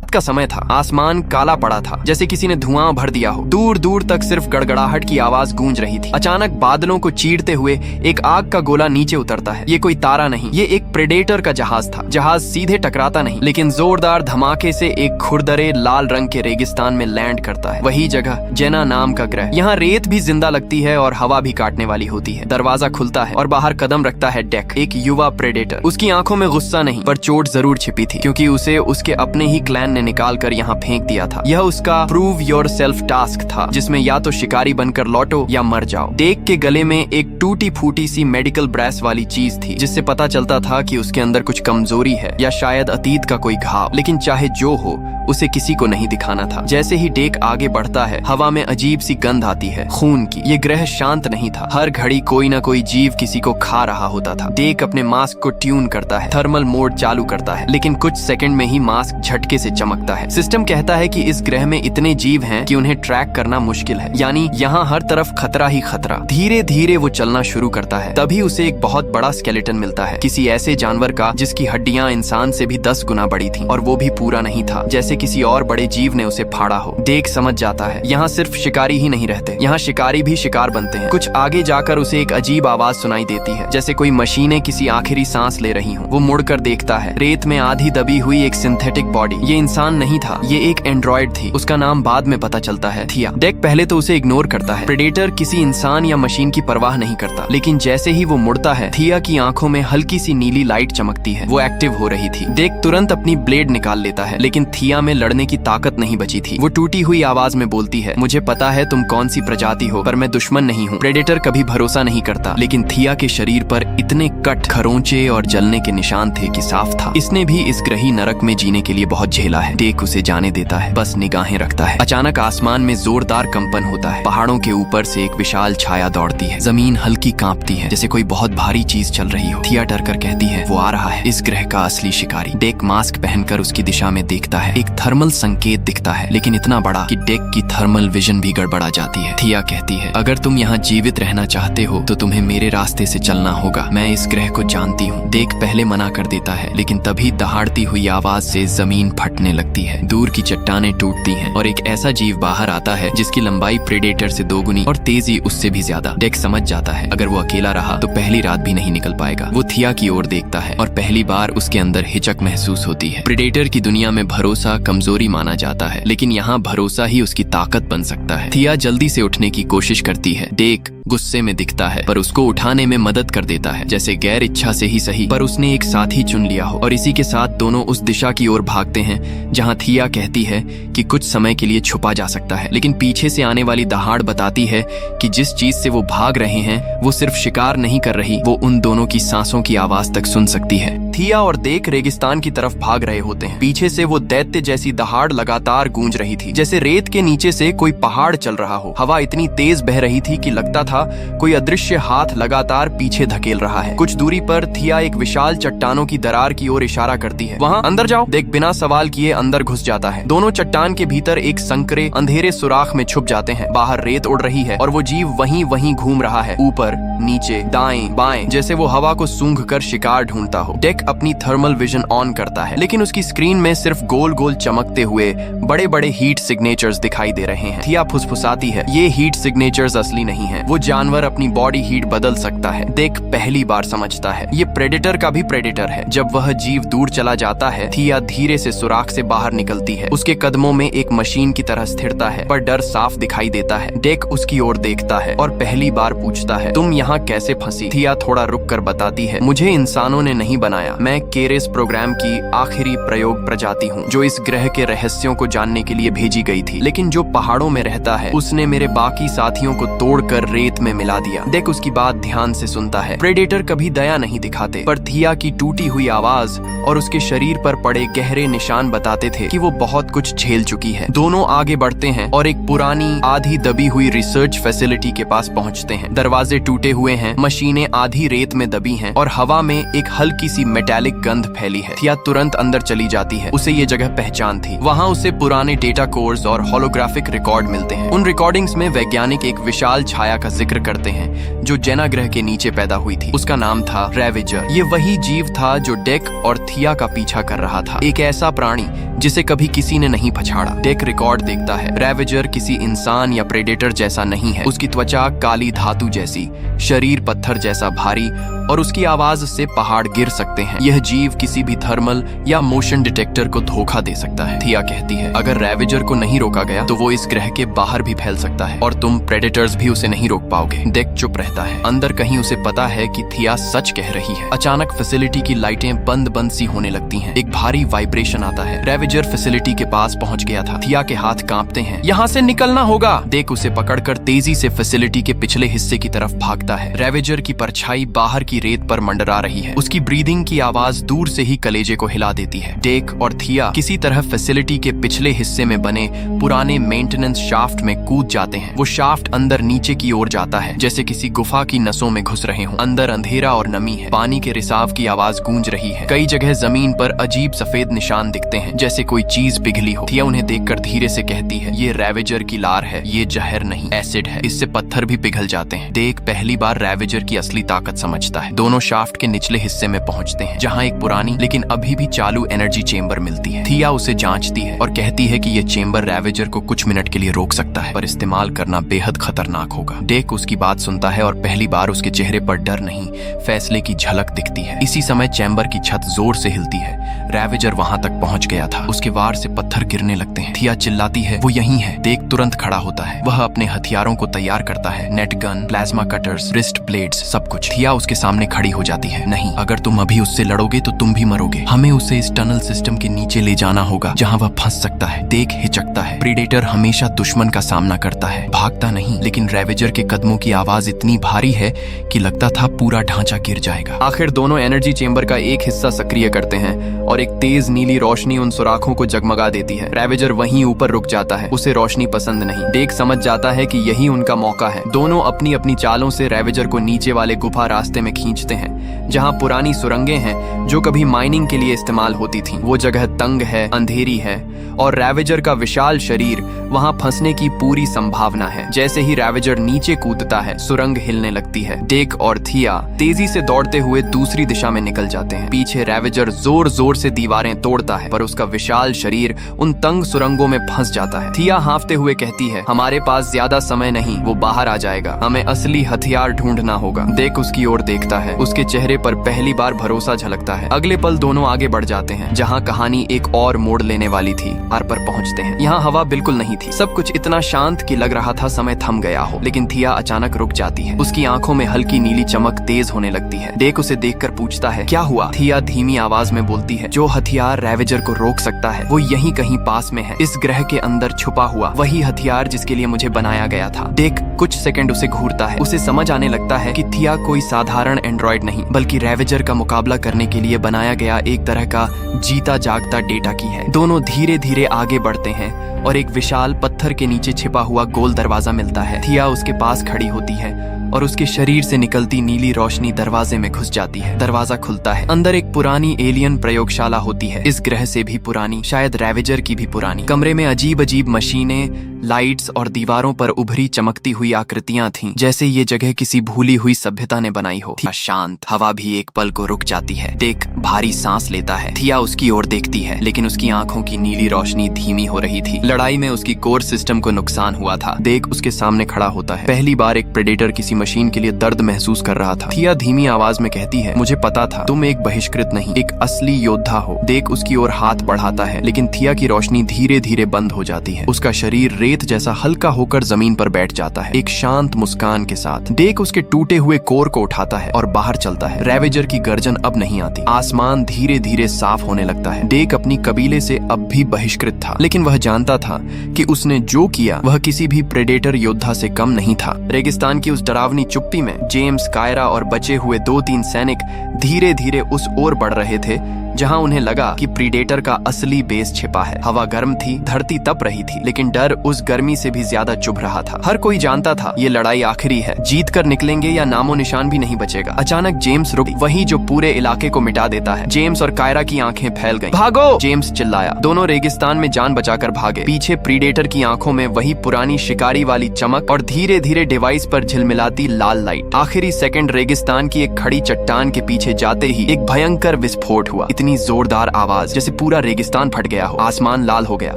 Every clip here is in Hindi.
का समय था। आसमान काला पड़ा था, जैसे किसी ने धुआं भर दिया हो। दूर दूर तक सिर्फ गड़गड़ाहट की आवाज गूंज रही थी। अचानक बादलों को चीरते हुए एक आग का गोला नीचे उतरता है। ये कोई तारा नहीं, ये एक प्रेडेटर का जहाज था। जहाज सीधे टकराता नहीं, लेकिन जोरदार धमाके से एक खुरदरे लाल रंग के रेगिस्तान में लैंड करता है। वही जगह, जेना नाम का ग्रह। यहाँ रेत भी जिंदा लगती है और हवा भी काटने वाली होती है। दरवाजा खुलता है और बाहर कदम रखता है डेक, एक युवा प्रेडेटर। उसकी आंखों में गुस्सा नहीं, पर चोट जरूर छिपी थी, क्योंकि उसे उसके अपने ही क्लैन ने निकाल कर यहाँ फेंक दिया था। यह उसका प्रूव योर सेल्फ टास्क था, जिसमें या तो शिकारी बनकर लौटो या मर जाओ। डेक के गले में एक टूटी फूटी सी मेडिकल ब्रेस वाली चीज थी, जिससे पता चलता था कि उसके अंदर कुछ कमजोरी है या शायद अतीत का कोई घाव। लेकिन चाहे जो हो, उसे किसी को नहीं दिखाना था। जैसे ही डेक आगे बढ़ता है, हवा में अजीब सी गंध आती है, खून की। ये ग्रह शांत नहीं था, हर घड़ी कोई ना कोई जीव किसी को खा रहा होता था। डेक अपने मास्क को ट्यून करता है, थर्मल मोड चालू करता है, लेकिन कुछ सेकंड में ही मास्क झटके से चमकता है। सिस्टम कहता है कि इस ग्रह में इतने जीव हैं कि उन्हें ट्रैक करना मुश्किल है, यानी यहाँ हर तरफ खतरा ही खतरा। धीरे धीरे वो चलना शुरू करता है। तभी उसे एक बहुत बड़ा स्केलेटन मिलता है, किसी ऐसे जानवर का जिसकी हड्डियां इंसान से भी 10 गुना बड़ी थी, और वो भी पूरा नहीं था, जैसे किसी और बड़े जीव ने उसे फाड़ा हो। डेक समझ जाता है, यहाँ सिर्फ शिकारी ही नहीं रहते, यहाँ शिकारी भी शिकार बनते हैं। कुछ आगे जाकर उसे एक अजीब आवाज सुनाई देती है, जैसे कोई मशीनें किसी आखिरी सांस ले रही हों। वो मुड़कर देखता है, रेत में आधी दबी हुई एक सिंथेटिक बॉडी। ये इंसान नहीं था, ये एक एंड्रॉइड थी। उसका नाम बाद में पता चलता है, थिया। डेक पहले तो उसे इग्नोर करता है। प्रेडेटर किसी इंसान या मशीन की परवाह नहीं करता, लेकिन जैसे ही वो मुड़ता है, थिया की आंखों में हल्की सी नीली लाइट चमकती है। वो एक्टिव हो रही थी। डेक तुरंत अपनी ब्लेड निकाल लेता है, लेकिन थिया में लड़ने की ताकत नहीं बची थी। वो टूटी हुई आवाज में बोलती है, मुझे पता है तुम कौन सी प्रजाति हो, पर मैं दुश्मन नहीं हूँ। प्रेडेटर कभी भरोसा नहीं करता, लेकिन थिया के शरीर पर इतने कट, खरोंचे और जलने के निशान थे कि साफ था इसने भी इस ग्रही नरक में जीने के लिए बहुत झेला है। डेक उसे जाने देता है, बस निगाहें रखता है। अचानक आसमान में जोरदार कंपन होता है। पहाड़ों के ऊपर से एक विशाल छाया दौड़ती है। जमीन हल्की कांपती है, जैसे कोई बहुत भारी चीज चल रही हो। थिया डर कर कहती है, वो आ रहा है, इस ग्रह का असली शिकारी। डेक मास्क पहनकर उसकी दिशा में देखता है। एक थर्मल संकेत दिखता है, लेकिन इतना बड़ा कि डेक की थर्मल विजन भी गड़बड़ा जाती है। थिया कहती है, अगर तुम यहाँ जीवित रहना चाहते हो तो तुम्हें मेरे रास्ते से चलना होगा। मैं इस ग्रह को जानती हूँ। डेक पहले मना कर देता है, लेकिन तभी दहाड़ती हुई आवाज से जमीन फटने लगती है। दूर की चट्टानें टूटती हैं और एक ऐसा जीव बाहर आता है जिसकी लंबाई प्रेडेटर से 2 गुनी और तेजी उससे भी ज्यादा। डेक समझ जाता है, अगर वो अकेला रहा तो पहली रात भी नहीं निकल पाएगा। वो थिया की ओर देखता है और पहली बार उसके अंदर हिचक महसूस होती है। प्रेडेटर की दुनिया में भरोसा कमजोरी माना जाता है, लेकिन यहाँ भरोसा ही उसकी ताकत बन सकता है। थिया जल्दी से उठने की कोशिश करती है। डेक गुस्से में दिखता है, पर उसको उठाने में मदद कर देता है, जैसे गैर इच्छा से ही सही, पर उसने एक साथी चुन लिया हो। और इसी के साथ दोनों उस दिशा की ओर भागते हैं जहां थिया कहती है कि कुछ समय के लिए छुपा जा सकता है, लेकिन पीछे से आने वाली दहाड़ बताती है कि जिस चीज से वो भाग रहे हैं वो सिर्फ शिकार नहीं कर रही, वो उन दोनों की सांसों की आवाज तक सुन सकती है। थिया और डेक रेगिस्तान की तरफ भाग रहे होते हैं। पीछे से वो दैत्य जैसी दहाड़ लगातार गूंज रही थी, जैसे रेत के नीचे से कोई पहाड़ चल रहा हो। हवा इतनी तेज बह रही थी कि लगता था कोई अदृश्य हाथ लगातार पीछे धकेल रहा है। कुछ दूरी पर थिया एक विशाल चट्टानों की दरार की ओर इशारा करती है, वहाँ अंदर जाओ। डेक बिना सवाल किए अंदर घुस जाता है। दोनों चट्टान के भीतर एक संकरे अंधेरे सुराख में छुप जाते हैं। बाहर रेत उड़ रही है और वो जीव वहीं वहीं घूम रहा है, ऊपर नीचे दाएं बाएं, जैसे वो हवा को सूंघ कर शिकार ढूंढता हो। डेक अपनी थर्मल विजन ऑन करता है, लेकिन उसकी स्क्रीन में सिर्फ गोल गोल चमकते हुए बड़े बड़े हीट सिग्नेचर्स दिखाई दे रहे हैं। थिया फुसफुसाती है, ये हीट सिग्नेचर्स असली नहीं है। वो जानवर अपनी बॉडी हीट बदल सकता है। डेक पहली बार समझता है, ये प्रेडेटर का भी प्रेडेटर है। जब वह जीव दूर चला जाता है, थिया धीरे से सुराख से बाहर निकलती है। उसके कदमों में एक मशीन की तरह स्थिरता है, पर डर साफ दिखाई देता है। डेक उसकी ओर देखता है और पहली बार पूछता है, तुम यहाँ कैसे फंसी? थिया थोड़ा रुक कर बताती है, मुझे इंसानों ने नहीं बनाया, मैं केरेस प्रोग्राम की आखिरी प्रयोग प्रजाति हूँ, जो इस ग्रह के रहस्यों को जानने के लिए भेजी गई थी। लेकिन जो पहाड़ों में रहता है, उसने मेरे बाकी साथियों को तोड़कर रेत में मिला दिया। डेक उसकी बात ध्यान से सुनता है। प्रेडेटर कभी दया नहीं दिखाते, पर थिया की टूटी हुई आवाज और उसके शरीर पर पड़े गहरे निशान बताते थे कि वो बहुत कुछ झेल चुकी है। दोनों आगे बढ़ते हैं और एक पुरानी आधी दबी हुई रिसर्च फैसिलिटी के पास पहुंचते हैं। दरवाजे टूटे हुए हैं, मशीनें आधी रेत में दबी हैं और हवा में एक हल्की सी मेटालिक गंध फैली है। थिया तुरंत अंदर चली जाती है। उसे ये जगह पहचान थी। वहाँ उसे पुराने डेटा कोर्स और होलोग्राफिक रिकॉर्ड मिलते हैं। उन रिकॉर्डिंग्स में वैज्ञानिक एक विशाल छाया का जिक्र करते हैं जो जेना ग्रह के नीचे पैदा हुई थी। उसका नाम था रेवेजर। ये वही जीव था जो डेक और थिया का पीछा कर रहा था, एक ऐसा प्राणी जिसे कभी किसी ने नहीं पछाड़ा। डेक रिकॉर्ड देखता है, रेवेजर किसी इंसान या प्रेडेटर जैसा नहीं है। उसकी त्वचा काली धातु जैसी, शरीर पत्थर जैसा भारी, और उसकी आवाज से पहाड़ गिर सकते हैं। यह जीव किसी भी थर्मल या मोशन डिटेक्टर को धोखा दे सकता है। थिया कहती है, अगर रेवेजर को नहीं रोका गया तो वो इस ग्रह के बाहर भी फैल सकता है और तुम प्रेडेटर्स भी उसे नहीं रोक पाओगे। डेक चुप रहता है। अंदर कहीं उसे पता है कि थिया सच कह रही है। अचानक फैसिलिटी की लाइटें बंद बंद सी होने लगती हैं। एक भारी वाइब्रेशन आता है। रेवेजर फैसिलिटी के पास पहुंच गया था। थिया के हाथ कांपते हैं। यहाँ से निकलना होगा। डेक उसे पकड़कर तेजी से फैसिलिटी के पिछले हिस्से की तरफ भागता है। रेवेजर की परछाई बाहर की रेत पर मंडरा रही है। उसकी ब्रीदिंग की आवाज दूर से ही कलेजे को हिला देती है। डेक और थिया किसी तरह फैसिलिटी के पिछले हिस्से में बने पुराने मेंटेनेंस शाफ्ट में कूद जाते हैं। वो शाफ्ट अंदर नीचे की ओर जाता है, जैसे किसी गुफा की नसों में घुस रहे हों। अंदर अंधेरा और नमी है। पानी के रिसाव की आवाज गूंज रही है। कई जगह जमीन पर अजीब सफेद निशान दिखते हैं, जैसे कोई चीज पिघली हो। थिया उन्हें देखकर धीरे से कहती है, ये रेवेजर की लार है, ये जहर नहीं, एसिड है। इससे पत्थर भी पिघल जाते हैं। डेक पहली बार रेवेजर की असली ताकत समझता है। दोनों शाफ्ट के निचले हिस्से में पहुंचते हैं, जहां एक पुरानी लेकिन अभी भी चालू एनर्जी चेंबर मिलती है। थिया उसे जांचती है और कहती है कि यह चेंबर रेवेजर को कुछ मिनट के लिए रोक सकता है, पर इस्तेमाल करना बेहद खतरनाक होगा। डेक उसकी बात सुनता है और पहली बार उसके चेहरे पर डर नहीं, फैसले की झलक दिखती है। इसी समय चैम्बर की छत जोर से हिलती है। रेवेजर वहां तक पहुंच गया था। उसके वार से पत्थर गिरने लगते हैं। थिया चिल्लाती है, वो यहीं है। डेक तुरंत खड़ा होता है। वह अपने हथियारों को तैयार करता है, net gun, plasma cutters, wrist blades, सब कुछ। थिया उसके सामने खड़ी हो जाती है। नहीं, अगर तुम अभी उससे लड़ोगे तो तुम भी मरोगे। हमें उसे इस टनल सिस्टम के नीचे ले जाना होगा जहां वह फंस सकता है। डेक हिचकता है। प्रीडेटर हमेशा दुश्मन का सामना करता है, भागता नहीं। लेकिन रेवेजर के कदमों की आवाज इतनी भारी है कि लगता था पूरा ढांचा गिर जाएगा। आखिर दोनों एनर्जी चेंबर का एक हिस्सा सक्रिय करते हैं और एक तेज नीली रोशनी उन सुराखों को जगमगा देती है। रेवेजर वहीं ऊपर रुक जाता है। उसे रोशनी पसंद नहीं। डेक समझ जाता है कि यही उनका मौका है। दोनों अपनी अपनी चालों से रेवेजर को नीचे वाले गुफा रास्ते में खींचते हैं, जहां पुरानी सुरंगें हैं जो कभी माइनिंग के लिए इस्तेमाल होती थीं। वो जगह तंग है, अंधेरी है और रेवेजर का विशाल शरीर वहां फंसने की पूरी संभावना है। जैसे ही रेवेजर नीचे कूदता है, सुरंग हिलने लगती है। डेक और थिया तेजी से दौड़ते हुए दूसरी दिशा में निकल जाते हैं। पीछे रेवेजर जोर जोर से दीवारें तोड़ता है, पर उसका विशाल शरीर उन तंग सुरंगों में फंस जाता है। थिया हांफते हुए कहती है, हमारे पास ज्यादा समय नहीं, वो बाहर आ जाएगा। हमें असली हथियार ढूंढना होगा। डेक उसकी ओर देखता है। उसके चेहरे पर पहली बार भरोसा झलकता है। अगले पल दोनों आगे बढ़ जाते हैं, जहाँ कहानी एक और मोड़ लेने वाली थी। पार पर पहुँचते हैं। यहाँ हवा बिल्कुल नहीं थी। सब कुछ इतना शांत कि लग रहा था समय थम गया हो। लेकिन थिया अचानक रुक जाती है। उसकी आंखों में हल्की नीली चमक तेज होने लगती है। डेक उसे देखकर पूछता है, क्या हुआ? थिया धीमी आवाज में बोलती है, जो हथियार रेवेजर को रोक सकता है वो यहीं कहीं पास में है, इस ग्रह के अंदर छुपा हुआ, वही हथियार जिसके लिए मुझे बनाया गया था। डेक कुछ सेकंड उसे घूरता है। उसे समझ आने लगता है कि थिया कोई साधारण एंड्रॉइड नहीं, बल्कि रेवेजर का मुकाबला करने के लिए बनाया गया एक तरह का जीता जागता डेटा की है। दोनों धीरे धीरे आगे बढ़ते हैं और एक विशाल पत्थर के नीचे छिपा हुआ गोल दरवाजा मिलता है। थिया उसके पास खड़ी होती है और उसके शरीर से निकलती नीली रोशनी दरवाजे में घुस जाती है। दरवाजा खुलता है। अंदर एक पुरानी एलियन प्रयोगशाला होती है, इस ग्रह से भी पुरानी, शायद रेवेजर की भी पुरानी। कमरे में अजीब अजीब मशीनें, लाइट्स और दीवारों पर उभरी चमकती हुई आकृतियां थीं, जैसे ये जगह किसी भूली हुई सभ्यता ने बनाई हो। शांत हवा भी एक पल को रुक जाती है। डेक भारी सांस लेता है। थिया उसकी ओर देखती है, लेकिन उसकी आंखों की नीली रोशनी धीमी हो रही थी। लड़ाई में उसकी कोर सिस्टम को नुकसान हुआ था। डेक उसके सामने खड़ा होता है। पहली बार एक प्रेडेटर किसी मशीन के लिए दर्द महसूस कर रहा था। थिया धीमी आवाज में कहती है, मुझे पता था तुम एक बहिष्कृत नहीं, एक असली योद्धा हो। डेक उसकी ओर हाथ बढ़ाता है, लेकिन थिया की रोशनी धीरे धीरे बंद हो जाती है। उसका शरीर रेत जैसा हल्का होकर जमीन पर बैठ जाता है। एक शांत मुस्कान के साथ डेक उसके टूटे हुए कोर को उठाता है और बाहर चलता है। रेवेजर की गर्जन अब नहीं आती। आसमान धीरे धीरे साफ होने लगता है। डेक अपनी कबीले से अब भी बहिष्कृत था, लेकिन वह जानता था कि उसने जो किया वह किसी भी प्रेडेटर योद्धा से कम नहीं था। रेगिस्तान की उस डरावनी चुप्पी में जेम्स, कायरा और बचे हुए 2-3 सैनिक धीरे धीरे उस ओर बढ़ रहे थे जहाँ उन्हें लगा कि प्रीडेटर का असली बेस छिपा है। हवा गर्म थी, धरती तप रही थी, लेकिन डर उस गर्मी से भी ज्यादा चुभ रहा था। हर कोई जानता था ये लड़ाई आखिरी है, जीत कर निकलेंगे या नामो निशान भी नहीं बचेगा। अचानक जेम्स रुक, वही जो पूरे इलाके को मिटा देता है। जेम्स और कायरा की आंखें फैल गईं। भागो! जेम्स चिल्लाया। दोनों रेगिस्तान में जान बचाकर भागे। पीछे प्रीडेटर की आंखों में वही पुरानी शिकारी वाली चमक और धीरे धीरे डिवाइस पर झिलमिलाती लाल लाइट। आखिरी सेकंड रेगिस्तान की एक खड़ी चट्टान के पीछे जाते ही एक भयंकर विस्फोट हुआ। इतनी जोरदार आवाज जैसे पूरा रेगिस्तान फट गया हो। आसमान लाल हो गया।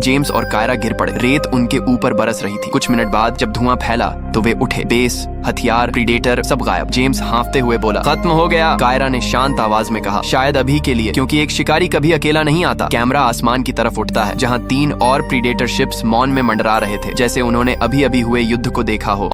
जेम्स और कायरा गिर पड़े। रेत उनके ऊपर बरस रही थी। कुछ मिनट बाद जब धुआं फैला तो वे उठे। बेस, हथियार, प्रीडेटर सब गायब। जेम्स हांफते हुए बोला, खत्म हो गया। कायरा ने शांत आवाज में कहा, शायद अभी के लिए, क्योंकि एक शिकारी कभी अकेला नहीं आता। कैमरा आसमान की तरफ उठता है, जहां 3 और प्रीडेटर शिप्स मौन में मंडरा रहे थे, जैसे उन्होंने अभी अभी हुए युद्ध को देखा हो।